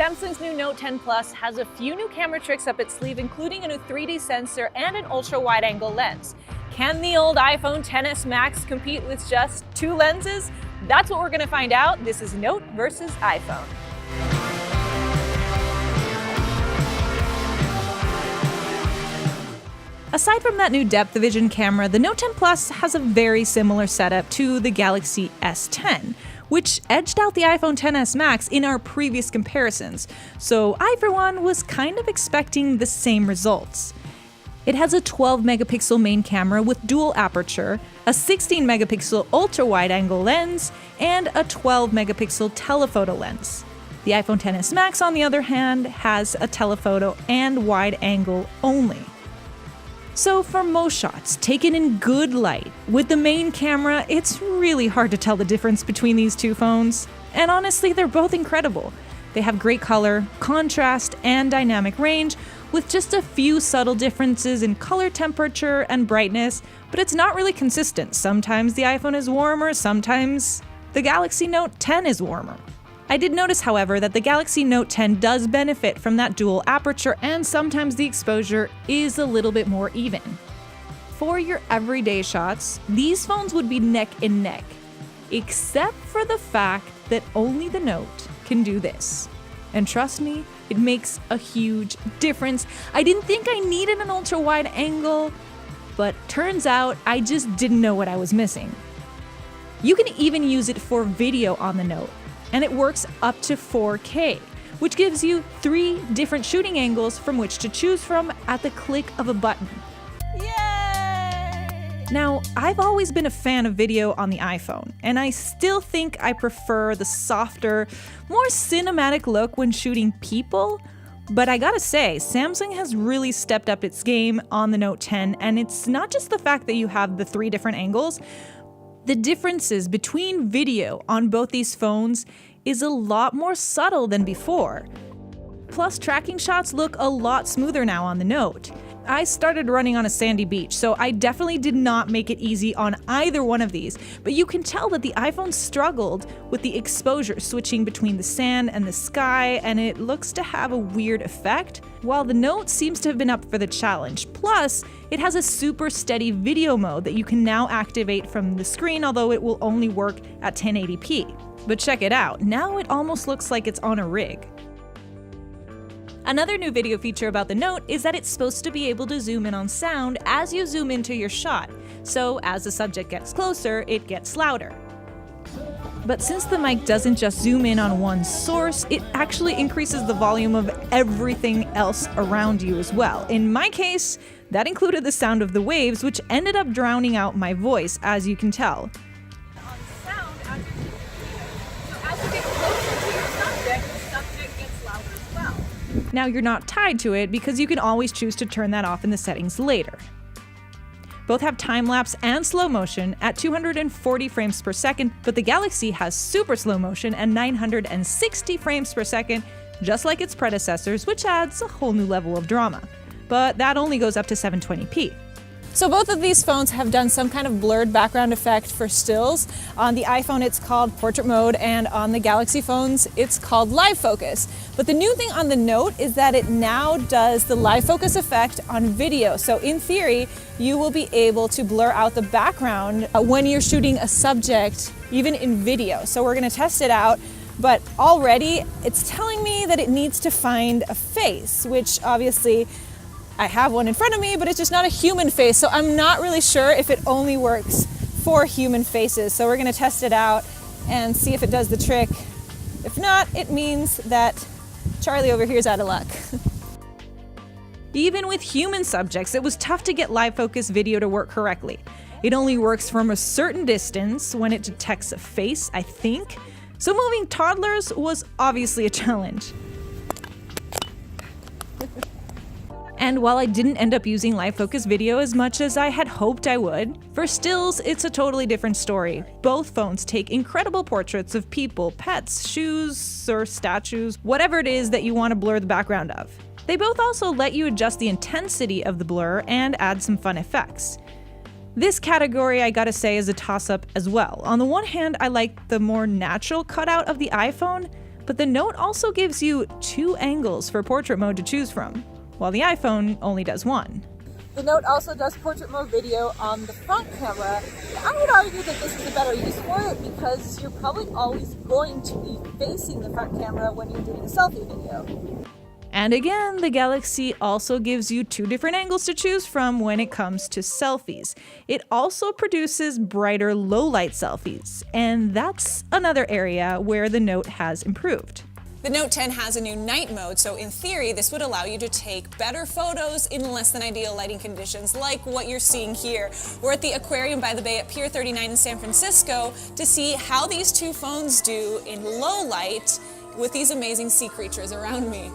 Samsung's new Note 10 Plus has a few new camera tricks up its sleeve, including a new 3D sensor and an ultra-wide-angle lens. Can the old iPhone XS Max compete with just 2 lenses? That's what we're going to find out. This is Note versus iPhone. Aside from that new depth of vision camera, the Note 10 Plus has a very similar setup to the Galaxy S10, which edged out the iPhone XS Max in our previous comparisons, so I, for one, was kind of expecting the same results. It has a 12-megapixel main camera with dual aperture, a 16-megapixel ultra-wide-angle lens, and a 12-megapixel telephoto lens. The iPhone XS Max, on the other hand, has a telephoto and wide-angle only. So for most shots taken in good light, with the main camera, it's really hard to tell the difference between these two phones. And honestly, they're both incredible. They have great color, contrast, and dynamic range, with just a few subtle differences in color temperature and brightness, but it's not really consistent. Sometimes the iPhone is warmer, sometimes the Galaxy Note 10 is warmer. I did notice, however, that the Galaxy Note 10 does benefit from that dual aperture, and sometimes the exposure is a little bit more even. For your everyday shots, these phones would be neck and neck, except for the fact that only the Note can do this. And trust me, it makes a huge difference. I didn't think I needed an ultra-wide angle, but turns out I just didn't know what I was missing. You can even use it for video on the Note, and it works up to 4K, which gives you 3 different shooting angles from which to choose from at the click of a button. Yay! Now, I've always been a fan of video on the iPhone, and I still think I prefer the softer, more cinematic look when shooting people, but I gotta say, Samsung has really stepped up its game on the Note 10, and it's not just the fact that you have the 3 different angles. The differences between video on both these phones is a lot more subtle than before. Plus, tracking shots look a lot smoother now on the Note. I started running on a sandy beach, so I definitely did not make it easy on either one of these, but you can tell that the iPhone struggled with the exposure switching between the sand and the sky, and it looks to have a weird effect, while the Note seems to have been up for the challenge. Plus, it has a super steady video mode that you can now activate from the screen, although it will only work at 1080p. But check it out, now it almost looks like it's on a rig. Another new video feature about the Note is that it's supposed to be able to zoom in on sound as you zoom into your shot, so as the subject gets closer, it gets louder. But since the mic doesn't just zoom in on one source, it actually increases the volume of everything else around you as well. In my case, that included the sound of the waves, which ended up drowning out my voice, as you can tell. On sound, as you get closer to your subject, the subject gets louder as well. Now you're not tied to it because you can always choose to turn that off in the settings later. Both have time-lapse and slow motion at 240 frames per second, but the Galaxy has super slow motion and 960 frames per second, just like its predecessors, which adds a whole new level of drama. But that only goes up to 720p. So both of these phones have done some kind of blurred background effect for stills. On the iPhone, it's called portrait mode, and on the Galaxy phones, it's called live focus. But the new thing on the Note is that it now does the live focus effect on video. So in theory, you will be able to blur out the background when you're shooting a subject, even in video. So we're gonna test it out, but already it's telling me that it needs to find a face, which obviously I have one in front of me, but it's just not a human face, so I'm not really sure if it only works for human faces. So we're gonna test it out and see if it does the trick. If not, it means that Charlie over here is out of luck. Even with human subjects, it was tough to get live focus video to work correctly. It only works from a certain distance when it detects a face, I think. So moving toddlers was obviously a challenge. And while I didn't end up using live focus video as much as I had hoped I would, for stills, it's a totally different story. Both phones take incredible portraits of people, pets, shoes, or statues, whatever it is that you want to blur the background of. They both also let you adjust the intensity of the blur and add some fun effects. This category, I gotta say, is a toss-up as well. On the one hand, I like the more natural cutout of the iPhone, But the Note also gives you 2 angles for portrait mode to choose from, while the iPhone only does 1. The Note also does portrait mode video on the front camera. I would argue that this is a better use for it because you're probably always going to be facing the front camera when you're doing a selfie video. And again, the Galaxy also gives you 2 different angles to choose from when it comes to selfies. It also produces brighter low-light selfies, and that's another area where the Note has improved. The Note 10 has a new night mode, so in theory, this would allow you to take better photos in less than ideal lighting conditions, like what you're seeing here. We're at the Aquarium by the Bay at Pier 39 in San Francisco to see how these 2 phones do in low light with these amazing sea creatures around me.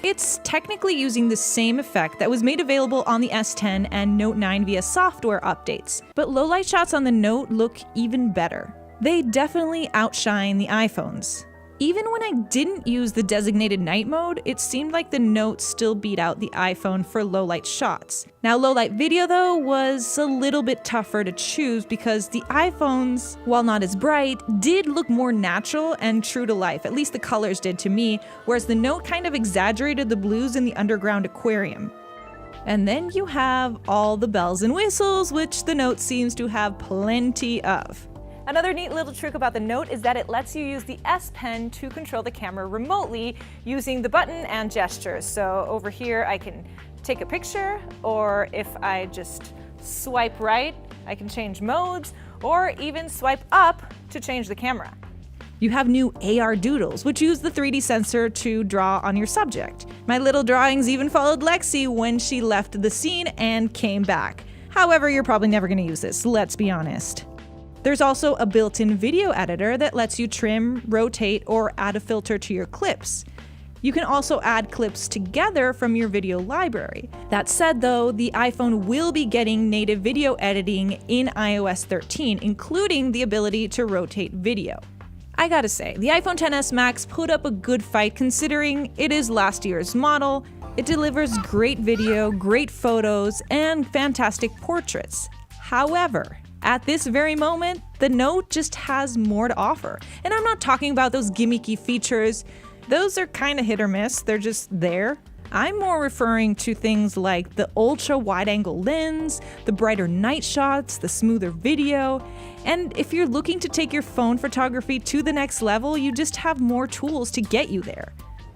It's technically using the same effect that was made available on the S10 and Note 9 via software updates, but low-light shots on the Note look even better. They definitely outshine the iPhones. Even when I didn't use the designated night mode, it seemed like the Note still beat out the iPhone for low-light shots. Now, low-light video, though, was a little bit tougher to choose because the iPhones, while not as bright, did look more natural and true to life. At least the colors did to me, whereas the Note kind of exaggerated the blues in the underground aquarium. And then you have all the bells and whistles, which the Note seems to have plenty of. Another neat little trick about the Note is that it lets you use the S Pen to control the camera remotely using the button and gestures. So over here I can take a picture, or if I just swipe right, I can change modes, or even swipe up to change the camera. You have new AR doodles, which use the 3D sensor to draw on your subject. My little drawings even followed Lexi when she left the scene and came back. However, you're probably never going to use this, let's be honest. There's also a built-in video editor that lets you trim, rotate, or add a filter to your clips. You can also add clips together from your video library. That said though, the iPhone will be getting native video editing in iOS 13, including the ability to rotate video. I gotta say, the iPhone XS Max put up a good fight considering it is last year's model. It delivers great video, great photos, and fantastic portraits. However, at this very moment, the Note just has more to offer. And I'm not talking about those gimmicky features. Those are kind of hit or miss, they're just there. I'm more referring to things like the ultra wide-angle lens, the brighter night shots, the smoother video, and if you're looking to take your phone photography to the next level, you just have more tools to get you there.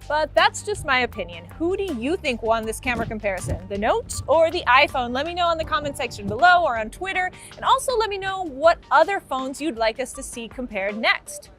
But that's just my opinion. Who do you think won this camera comparison? The Note or the iPhone? Let me know in the comment section below or on Twitter. And also let me know what other phones you'd like us to see compared next.